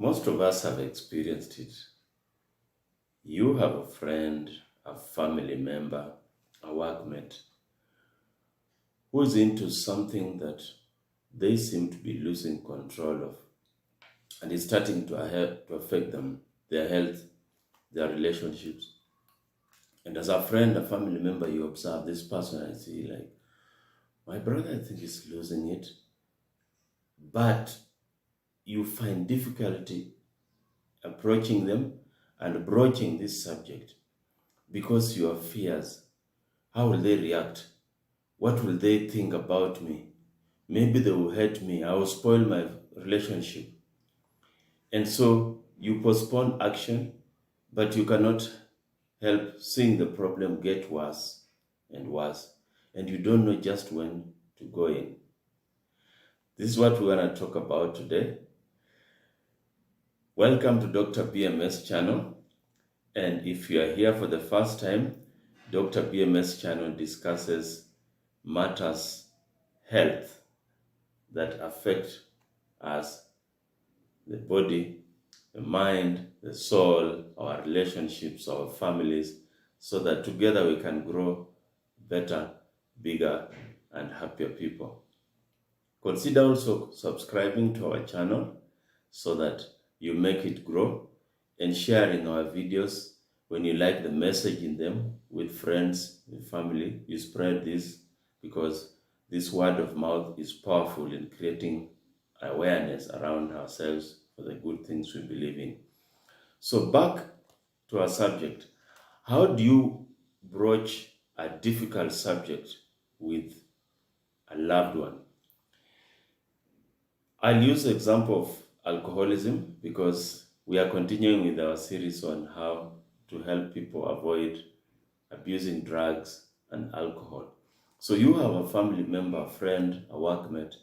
Most of us have experienced it. You have a friend, a family member, a workmate who is into something that they seem to be losing control of, and it's starting to affect them, their health, their relationships. And as a friend, a family member, you observe this person and see, like, my brother, I think, is losing it, but you find difficulty approaching them and broaching this subject because your fears. How will they react? What will they think about me? Maybe they will hate me. I will spoil my relationship. And so you postpone action, but you cannot help seeing the problem get worse and worse. And you don't know just when to go in. This is what we want to talk about today. Welcome to Dr. BMS channel. And if you are here for the first time, Dr. BMS channel discusses matters health that affect us, the body, the mind, the soul, our relationships, our families, so that together we can grow better, bigger, and happier people. Consider also subscribing to our channel so that you make it grow, and sharing our videos. When you like the message in them with friends, with family, you spread this, because this word of mouth is powerful in creating awareness around ourselves for the good things we believe in. So back to our subject. How do you broach a difficult subject with a loved one? I'll use the example of alcoholism because we are continuing with our series on how to help people avoid abusing drugs and alcohol. So you have a family member, a friend, a workmate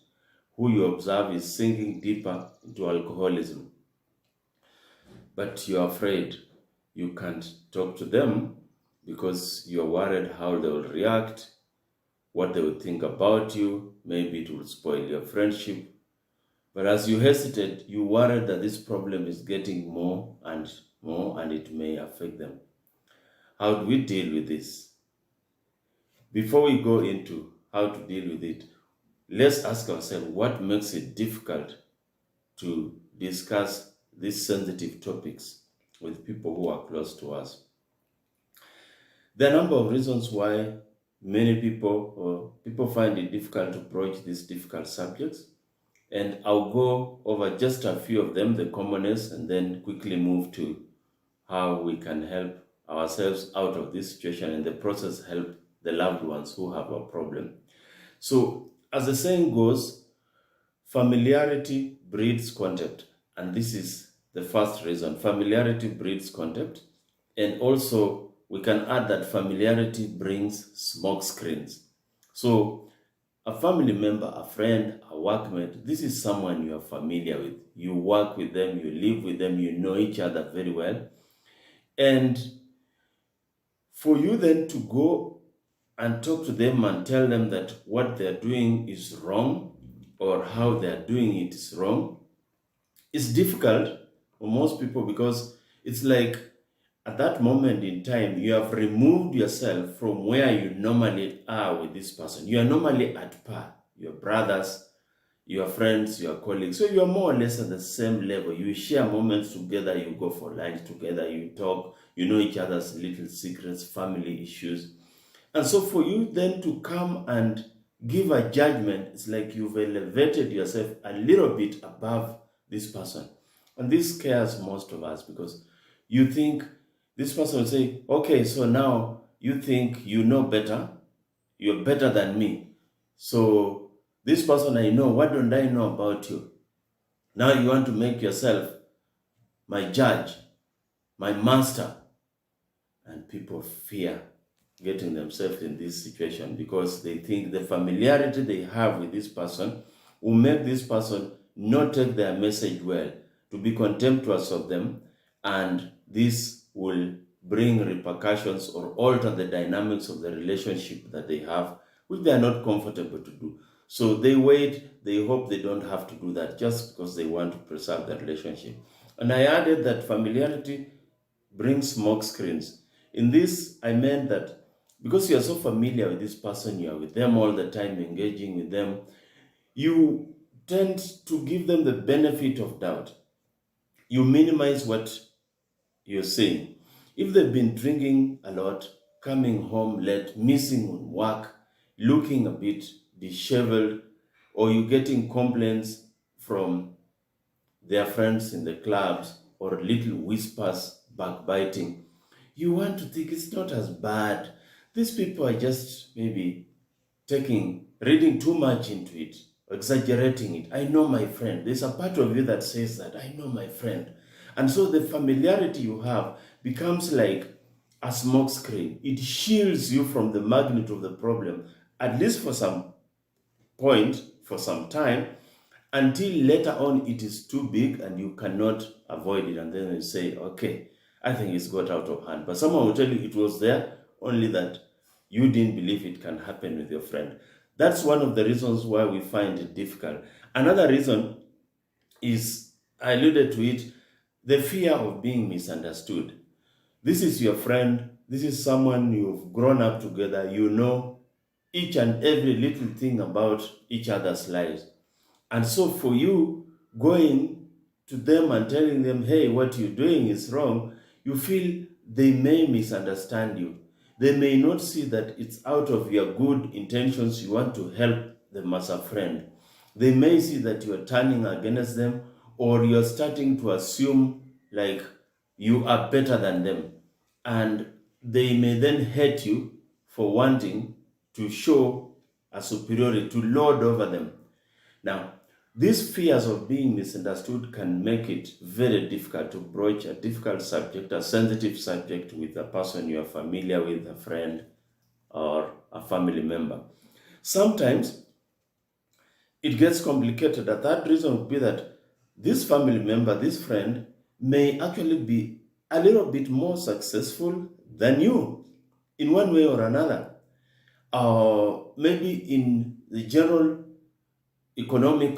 who you observe is sinking deeper into alcoholism, but you're afraid you can't talk to them because you're worried how they will react, what they will think about you. Maybe it will spoil your friendship. But as you hesitate, you worry that this problem is getting more and more and it may affect them. How do we deal with this? Before we go into how to deal with it, let's ask ourselves what makes it difficult to discuss these sensitive topics with people who are close to us. There are a number of reasons why many people find it difficult to broach these difficult subjects. And I'll go over just a few of them, the commonest, and then quickly move to how we can help ourselves out of this situation and the process help the loved ones who have a problem. So, as the saying goes, familiarity breeds contempt. And this is the first reason. Familiarity breeds contempt. And also, we can add that familiarity brings smoke screens. So, a family member, a friend, a workmate, this is someone you are familiar with. You work with them, you live with them, you know each other very well. And for you then to go and talk to them and tell them that what they're doing is wrong or how they're doing it is wrong, it's difficult for most people because it's like at that moment in time, you have removed yourself from where you normally are with this person. You are normally at par. Your brothers, your friends, your colleagues. So you are more or less at the same level. You share moments together. You go for lunch together. You talk. You know each other's little secrets, family issues. And so for you then to come and give a judgment, it's like you've elevated yourself a little bit above this person. And this scares most of us because you think, this person will say, okay, so now you think you know better, you're better than me. So this person I know, what don't I know about you? Now you want to make yourself my judge, my master. And people fear getting themselves in this situation because they think the familiarity they have with this person will make this person not take their message well, to be contemptuous of them, and this will bring repercussions or alter the dynamics of the relationship that they have, which they are not comfortable to do. So they wait, they hope they don't have to do that just because they want to preserve the relationship. And I added that familiarity brings smoke screens. In this, I meant that because you are so familiar with this person, you are with them all the time, engaging with them, you tend to give them the benefit of doubt. You minimize what you're saying. If they've been drinking a lot, coming home late, missing on work, looking a bit disheveled, or you getting complaints from their friends in the clubs or little whispers, backbiting, you want to think it's not as bad. These people are just maybe reading too much into it, exaggerating it. I know my friend. There's a part of you that says that, I know my friend. And so the familiarity you have becomes like a smoke screen. It shields you from the magnitude of the problem, at least for some point, for some time, until later on it is too big and you cannot avoid it. And then you say, okay, I think it's got out of hand. But someone will tell you it was there, only that you didn't believe it can happen with your friend. That's one of the reasons why we find it difficult. Another reason is, I alluded to it, the fear of being misunderstood. This is your friend. This is someone you've grown up together. You know each and every little thing about each other's lives. And so for you going to them and telling them, hey, what you're doing is wrong, you feel they may misunderstand you. They may not see that it's out of your good intentions you want to help them as a friend. They may see that you're turning against them, or you're starting to assume like you are better than them. And they may then hate you for wanting to show a superiority, to lord over them. Now, these fears of being misunderstood can make it very difficult to broach a difficult subject, a sensitive subject, with a person you are familiar with, a friend or a family member. Sometimes it gets complicated. A third reason would be that this family member, this friend, may actually be a little bit more successful than you in one way or another. Or maybe in the general economic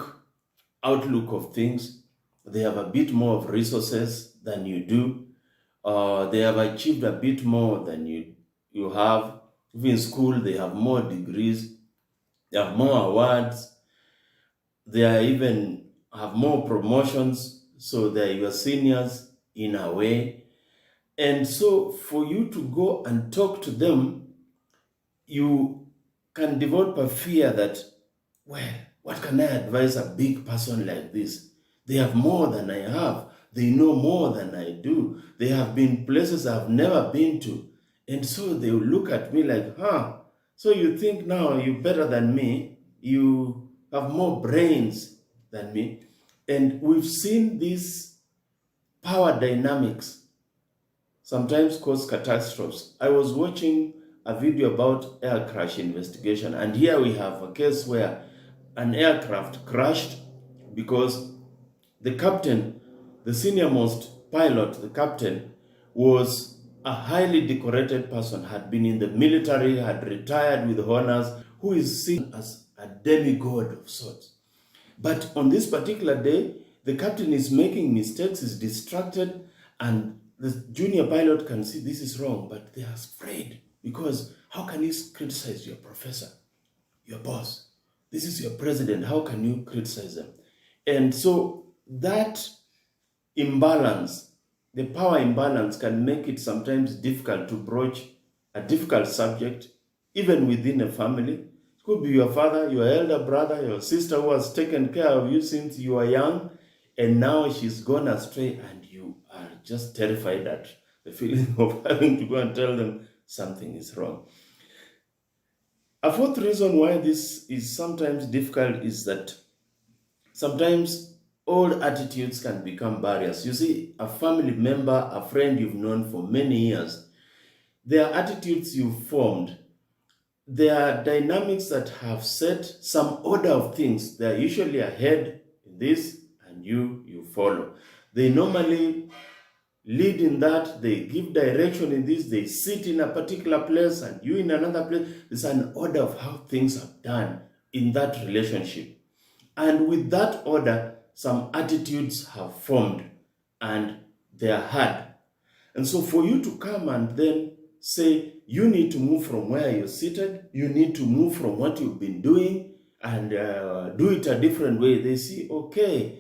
outlook of things, they have a bit more of resources than you do. They have achieved a bit more than you have. Even in school, they have more degrees, they have more awards, they are even have more promotions, so they're your seniors in a way. And so for you to go and talk to them, you can develop a fear that, well, what can I advise a big person like this? They have more than I have. They know more than I do. They have been places I've never been to. And so they will look at me like, so you think now you're better than me? You have more brains than me? And we've seen these power dynamics sometimes cause catastrophes. I was watching a video about air crash investigation, and here we have a case where an aircraft crashed because the captain, the senior most pilot, the captain, was a highly decorated person, had been in the military, had retired with honors, who is seen as a demigod of sorts. But on this particular day, the captain is making mistakes, is distracted, and the junior pilot can see this is wrong, but they are afraid, because how can you criticize your professor, your boss? This is your president. How can you criticize them? And so that imbalance, the power imbalance, can make it sometimes difficult to broach a difficult subject, even within a family. It could be your father, your elder brother, your sister who has taken care of you since you were young, and now she's gone astray, and you are just terrified at the feeling of having to go and tell them something is wrong. A fourth reason why this is sometimes difficult is that sometimes old attitudes can become barriers. You see, a family member, a friend you've known for many years, there are attitudes you've formed. There are dynamics that have set some order of things. They're usually ahead in this, and you follow. They normally lead in that, they give direction in this, they sit in a particular place and you in another place. There's an order of how things are done in that relationship. And with that order, some attitudes have formed and they are hard. And so for you to come and then say, you need to move from where you're seated, you need to move from what you've been doing and do it a different way, they see, okay,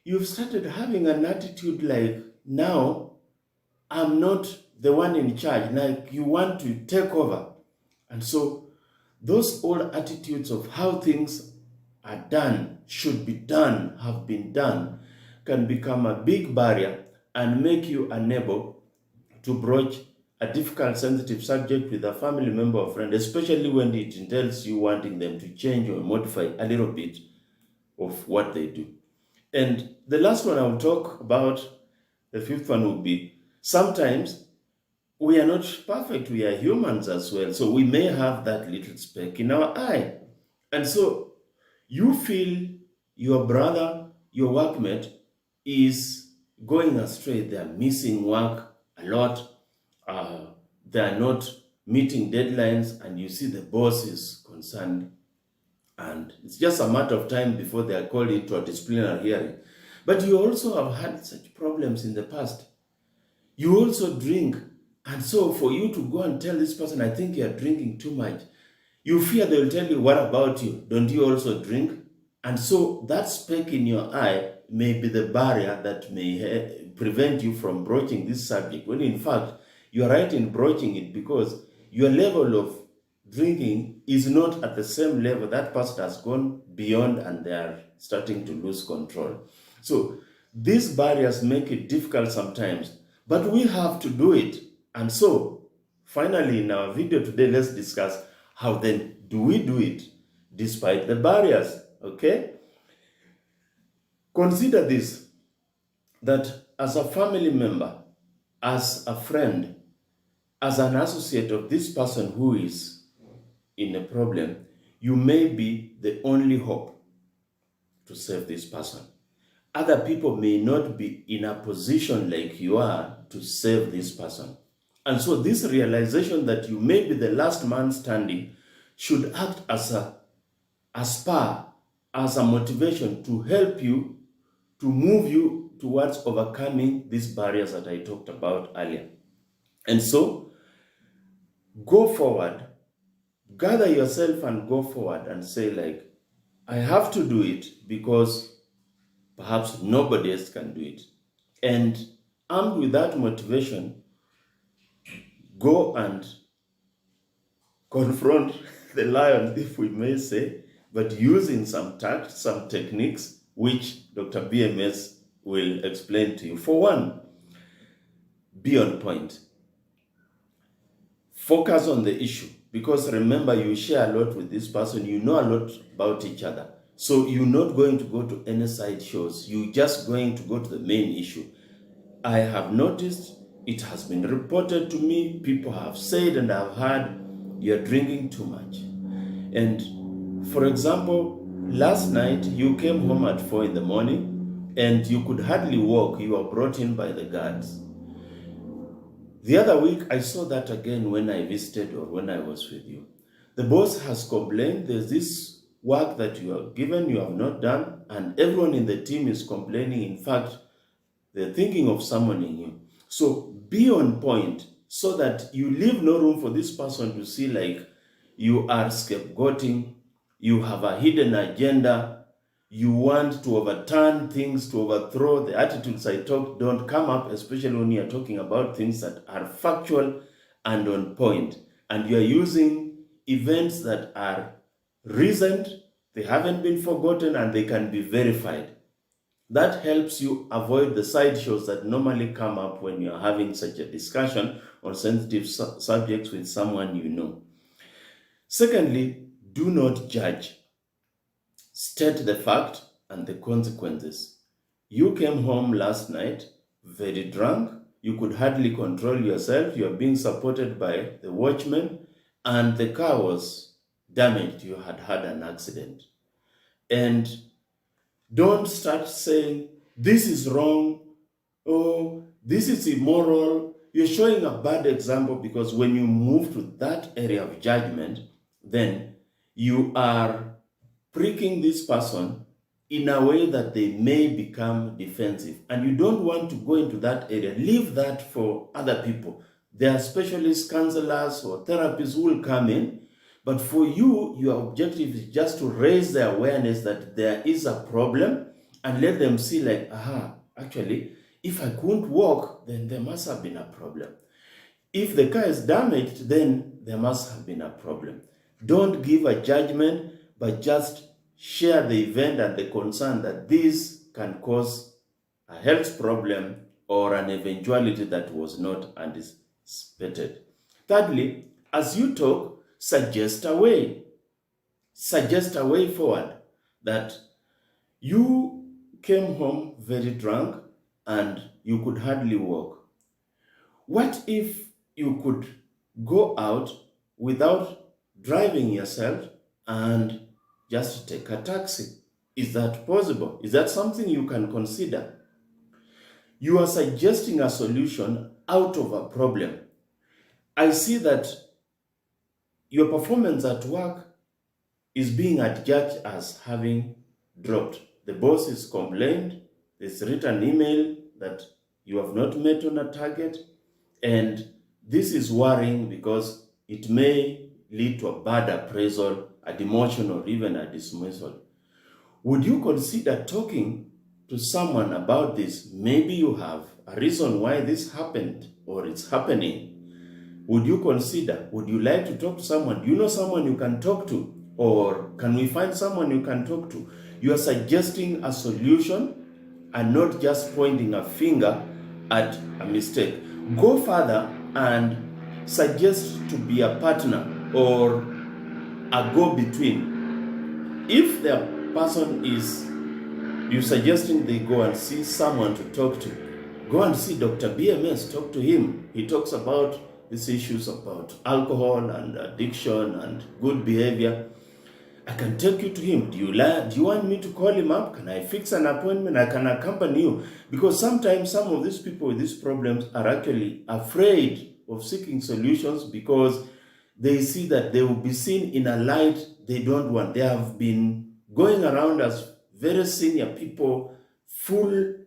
you've started having an attitude like, now I'm not the one in charge, like you want to take over. And so those old attitudes of how things are done, should be done, have been done, can become a big barrier and make you unable to broach a difficult, sensitive subject with a family member or friend, especially when it entails you wanting them to change or modify a little bit of what they do. And the last one I'll talk about, the fifth one will be, sometimes we are not perfect, we are humans as well. So we may have that little speck in our eye. And so you feel your brother, your workmate is going astray. They are missing work a lot. They are not meeting deadlines, and you see the boss is concerned. And it's just a matter of time before they are called into a disciplinary hearing. But you also have had such problems in the past. You also drink. And so for you to go and tell this person, I think you're drinking too much, you fear they'll tell you, what about you? Don't you also drink? And so that speck in your eye may be the barrier that may prevent you from broaching this subject, when in fact, you're right in broaching it because your level of drinking is not at the same level. That person has gone beyond and they are starting to lose control. So these barriers make it difficult sometimes, but we have to do it. And so finally, in our video today, let's discuss how then do we do it despite the barriers, okay? Consider this, that as a family member, as a friend, as an associate of this person who is in a problem, you may be the only hope to save this person. Other people may not be in a position like you are to save this person. And so this realization that you may be the last man standing should act as a spur, as a motivation to help you, to move you towards overcoming these barriers that I talked about earlier. And so, go forward, gather yourself and go forward and say, like, I have to do it because perhaps nobody else can do it. And armed with that motivation, go and confront the lion, if we may say, but using some tact, some techniques, which Dr. BMS will explain to you. For one, be on point. Focus on the issue, because remember, you share a lot with this person, you know a lot about each other. So you're not going to go to any side shows, you're just going to go to the main issue. I have noticed, it has been reported to me, people have said and I've heard, you're drinking too much. And for example, last night you came home at 4 in the morning and you could hardly walk, you were brought in by the guards. The other week, I saw that again when I visited or when I was with you. The boss has complained, there's this work that you are given, you have not done, and everyone in the team is complaining. In fact, they're thinking of summoning you. So be on point so that you leave no room for this person to see like you are scapegoating, you have a hidden agenda, you want to overturn things, to overthrow the attitudes I talked. Don't come up, especially when you're talking about things that are factual and on point. And you're using events that are recent, they haven't been forgotten, and they can be verified. That helps you avoid the sideshows that normally come up when you're having such a discussion on sensitive subjects with someone you know. Secondly, do not judge. State the fact and the consequences. You came home last night very drunk. You could hardly control yourself. You are being supported by the watchman, and the car was damaged. You had had an accident. And don't start saying, this is wrong, oh, this is immoral. You're showing a bad example, because when you move to that area of judgment, then you are pricking this person in a way that they may become defensive. And you don't want to go into that area. Leave that for other people. There are specialists, counselors, or therapists who will come in. But for you, your objective is just to raise the awareness that there is a problem and let them see like, aha, actually, if I couldn't walk, then there must have been a problem. If the car is damaged, then there must have been a problem. Don't give a judgment, but just share the event and the concern that this can cause a health problem or an eventuality that was not anticipated. Thirdly, as you talk, suggest a way. Suggest a way forward that you came home very drunk and you could hardly walk. What if you could go out without driving yourself and just take a taxi? Is that possible? Is that something you can consider? You are suggesting a solution out of a problem. I see that your performance at work is being adjudged as having dropped. The boss is complained, there's written email that you have not met on a target, and this is worrying because it may lead to a bad appraisal, a demotion, or even a dismissal. Would you consider talking to someone about this? Maybe you have a reason why this happened or it's happening. Would you consider? Would you like to talk to someone? Do you know someone you can talk to? Or can we find someone you can talk to? You are suggesting a solution and not just pointing a finger at a mistake. Go further and suggest to be a partner or a go-between. If the person is, you're suggesting they go and see someone to talk to, go and see Dr. BMS, talk to him. He talks about these issues about alcohol and addiction and good behavior. I can take you to him. Do you want me to call him up? Can I fix an appointment? I can accompany you. Because sometimes some of these people with these problems are actually afraid of seeking solutions because they see that they will be seen in a light they don't want. They have been going around as very senior people, full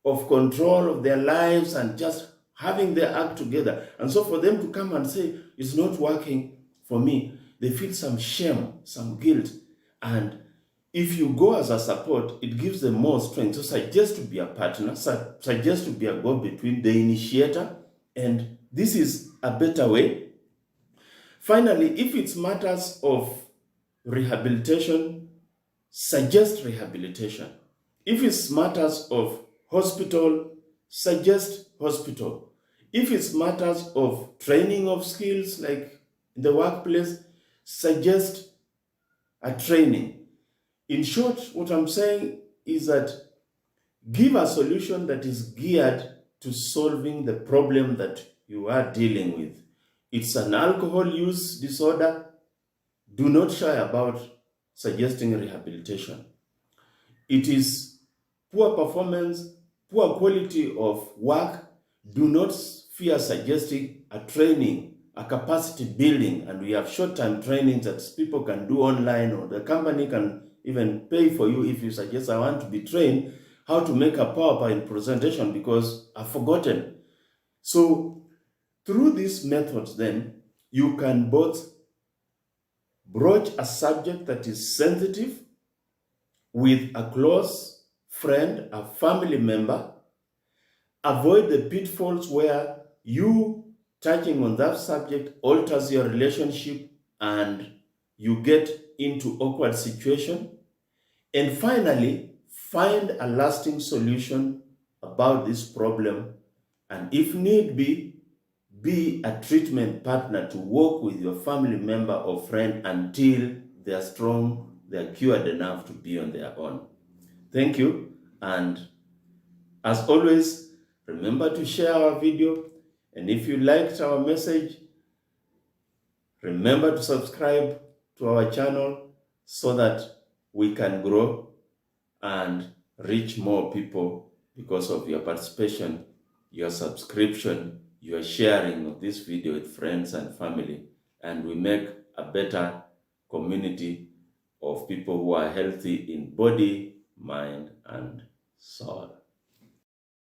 of control of their lives and just having their act together. And so for them to come and say, it's not working for me, they feel some shame, some guilt. And if you go as a support, it gives them more strength. So suggest to be a partner, suggest to be a go-between, the initiator, and this is a better way. Finally, if it's matters of rehabilitation, suggest rehabilitation. If it's matters of hospital, suggest hospital. If it's matters of training of skills like in the workplace, suggest a training. In short, what I'm saying is that give a solution that is geared to solving the problem that you are dealing with. It's an alcohol use disorder. Do not shy about suggesting rehabilitation. It is poor performance, poor quality of work. Do not fear suggesting a training, a capacity building, and we have short-term trainings that people can do online, or the company can even pay for you if you suggest, I want to be trained how to make a PowerPoint presentation because I've forgotten. So through these methods, then, you can both broach a subject that is sensitive with a close friend, a family member, avoid the pitfalls where you touching on that subject alters your relationship and you get into awkward situation. And finally, find a lasting solution about this problem, and if need be a treatment partner to work with your family member or friend until they are strong, they are cured enough to be on their own. Thank you, and as always, remember to share our video, and if you liked our message, remember to subscribe to our channel so that we can grow and reach more people because of your participation, your subscription, your sharing of this video with friends and family, and we make a better community of people who are healthy in body, mind, and soul.